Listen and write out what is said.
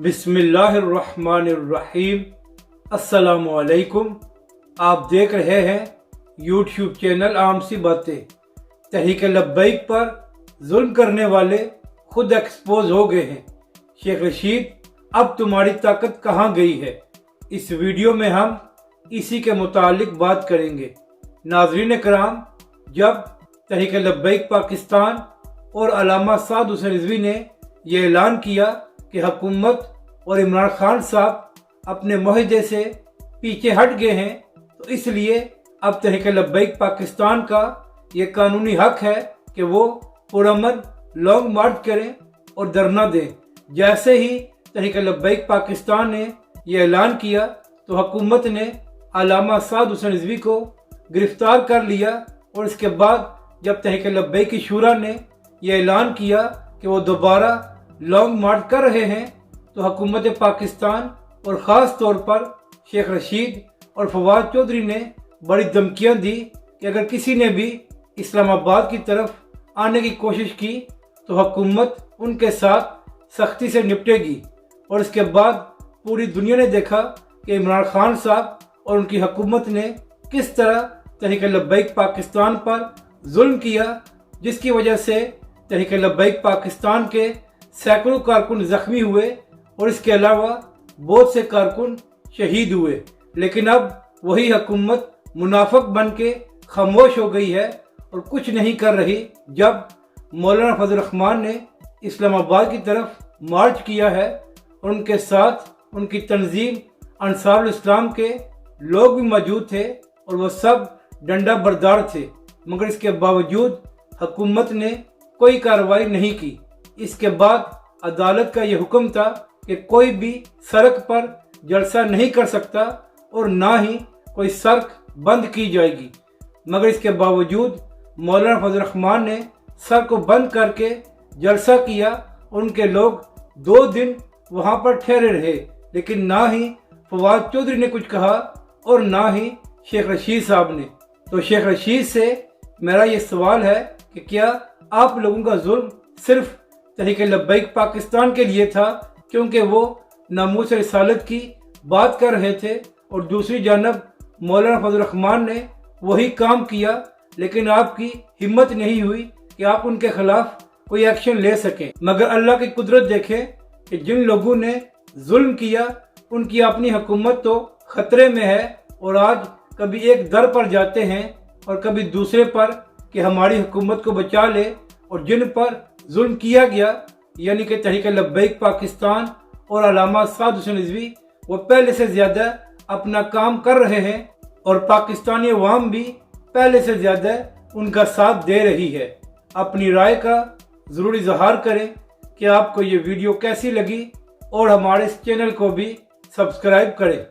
بسم اللہ الرحمن الرحیم۔ السلام علیکم۔ آپ دیکھ رہے ہیں یوٹیوب چینل عام سی باتیں۔ تحریک لبیک پر ظلم کرنے والے خود ایکسپوز ہو گئے ہیں۔ شیخ رشید، اب تمہاری طاقت کہاں گئی ہے؟ اس ویڈیو میں ہم اسی کے متعلق بات کریں گے۔ ناظرین کرام، جب تحریک لبیک پاکستان اور علامہ سعد حسین رضوی نے یہ اعلان کیا کہ حکومت اور عمران خان صاحب اپنے معاہدے سے پیچھے ہٹ گئے ہیں، تو اس لیے اب تحریک لبیک پاکستان کا یہ قانونی حق ہے کہ وہ پرامن لانگ مارچ کریں اور دھرنا دیں۔ جیسے ہی تحریک لبیک پاکستان نے یہ اعلان کیا تو حکومت نے علامہ سعد حسین رضوی کو گرفتار کر لیا، اور اس کے بعد جب تحریک لبیک کی شورا نے یہ اعلان کیا کہ وہ دوبارہ لانگ مارچ کر رہے ہیں، تو حکومت پاکستان اور خاص طور پر شیخ رشید اور فواد چودھری نے بڑی دھمکیاں دی کہ اگر کسی نے بھی اسلام آباد کی طرف آنے کی کوشش کی تو حکومت ان کے ساتھ سختی سے نپٹے گی۔ اور اس کے بعد پوری دنیا نے دیکھا کہ عمران خان صاحب اور ان کی حکومت نے کس طرح تحریک لبیک پاکستان پر ظلم کیا، جس کی وجہ سے تحریک لبیک پاکستان کے سینکڑوں کارکن زخمی ہوئے اور اس کے علاوہ بہت سے کارکن شہید ہوئے۔ لیکن اب وہی حکومت منافق بن کے خاموش ہو گئی ہے اور کچھ نہیں کر رہی۔ جب مولانا فضل الرحمان نے اسلام آباد کی طرف مارچ کیا ہے اور ان کے ساتھ ان کی تنظیم انصار الاسلام کے لوگ بھی موجود تھے اور وہ سب ڈنڈا بردار تھے، مگر اس کے باوجود حکومت نے کوئی کارروائی نہیں کی۔ اس کے بعد عدالت کا یہ حکم تھا کہ کوئی بھی سڑک پر جلسہ نہیں کر سکتا اور نہ ہی کوئی سڑک بند کی جائے گی، مگر اس کے باوجود مولانا فضل الرحمان نے سڑک کو بند کر کے جلسہ کیا اور ان کے لوگ 2 دن وہاں پر ٹھہرے رہے، لیکن نہ ہی فواد چودھری نے کچھ کہا اور نہ ہی شیخ رشید صاحب نے۔ تو شیخ رشید سے میرا یہ سوال ہے کہ کیا آپ لوگوں کا ظلم صرف تحریک لبیک پاکستان کے لیے تھا کیونکہ وہ ناموس رسالت کی بات کر رہے تھے، اور دوسری جانب مولانا فضل الرحمان نے وہی کام کیا، لیکن آپ کی ہمت نہیں ہوئی کہ آپ ان کے خلاف کوئی ایکشن لے سکیں؟ مگر اللہ کی قدرت دیکھیں کہ جن لوگوں نے ظلم کیا ان کی اپنی حکومت تو خطرے میں ہے، اور آج کبھی ایک در پر جاتے ہیں اور کبھی دوسرے پر کہ ہماری حکومت کو بچا لے، اور جن پر ظلم کیا گیا یعنی کہ تحریک لبیک پاکستان اور علامہ سعد حسین رضوی، وہ پہلے سے زیادہ اپنا کام کر رہے ہیں اور پاکستانی عوام بھی پہلے سے زیادہ ان کا ساتھ دے رہی ہے۔ اپنی رائے کا ضرور اظہار کریں کہ آپ کو یہ ویڈیو کیسی لگی، اور ہمارے اس چینل کو بھی سبسکرائب کریں۔